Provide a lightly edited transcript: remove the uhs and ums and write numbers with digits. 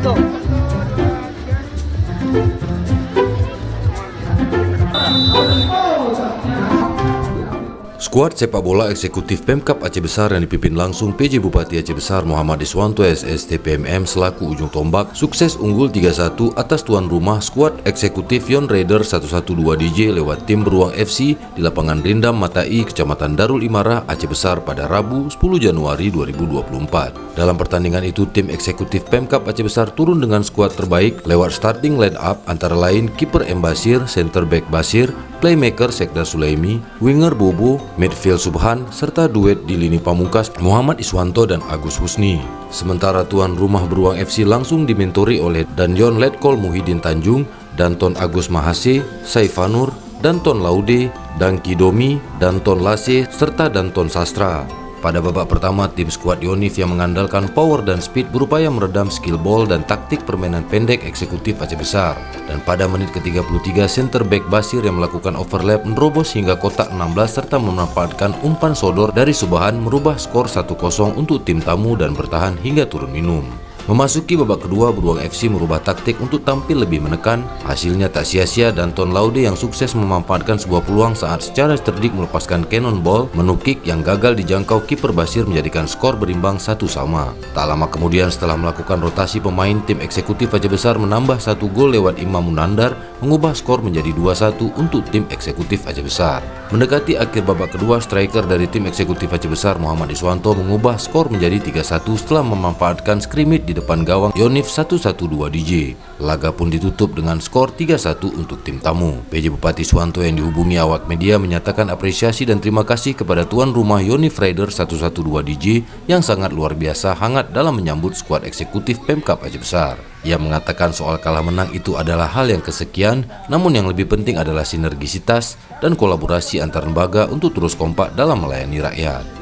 Suwanto. Skuad sepak bola eksekutif Pemkab Aceh Besar yang dipimpin langsung PJ Bupati Aceh Besar Muhammad Iswanto SST PMM selaku ujung tombak sukses unggul 3-1 atas tuan rumah skuad eksekutif Yon Raider 112 DJ lewat tim Beruang FC di lapangan Rindam Matai, Kecamatan Darul Imarah, Aceh Besar pada Rabu 10 Januari 2024. Dalam pertandingan itu, tim eksekutif Pemkab Aceh Besar turun dengan skuad terbaik lewat starting line up antara lain kiper M. Basir, center back Basir, playmaker Sekda Sulaimi, winger Bobo, midfield Subhan, serta duet di lini pamungkas Muhammad Iswanto dan Agus Husni. Sementara tuan rumah Beruang FC langsung dimentori oleh Danjon Letkol Muhyiddin Tanjung, Danton Agus Mahase, Saifanur, Danton Laude, Dangki Domi, Danton Lase, serta Danton Sastra. Pada babak pertama, tim skuad Yonif yang mengandalkan power dan speed berupaya meredam skill ball dan taktik permainan pendek eksekutif Aceh Besar. Dan pada menit ke-33, center back Basir yang melakukan overlap menerobos hingga kotak 16 serta memanfaatkan umpan sodor dari Subhan merubah skor 1-0 untuk tim tamu dan bertahan hingga turun minum. Memasuki babak kedua, Beruang FC merubah taktik untuk tampil lebih menekan. Hasilnya tak sia-sia, Danton Laude yang sukses memanfaatkan sebuah peluang saat secara cerdik melepaskan cannonball menu kick yang gagal dijangkau kiper Basir menjadikan skor berimbang 1-1. Tak lama kemudian setelah melakukan rotasi pemain, tim eksekutif Aceh Besar menambah 1 gol lewat Imam Munandar mengubah skor menjadi 2-1 untuk tim eksekutif Aceh Besar. Mendekati akhir babak kedua, striker dari tim eksekutif Aceh Besar Muhammad Iswanto mengubah skor menjadi 3-1 setelah memanfaatkan skrimmage di depan gawang Yonif 112 DJ. Laga pun ditutup dengan skor 3-1 untuk tim tamu. PJ Bupati Iswanto yang dihubungi awak media menyatakan apresiasi dan terima kasih kepada tuan rumah Yonif Raider 112 DJ yang sangat luar biasa hangat dalam menyambut skuad eksekutif Pemkab Aceh Besar. Ia mengatakan soal kalah menang itu adalah hal yang kesekian, namun yang lebih penting adalah sinergisitas dan kolaborasi antar lembaga untuk terus kompak dalam melayani rakyat.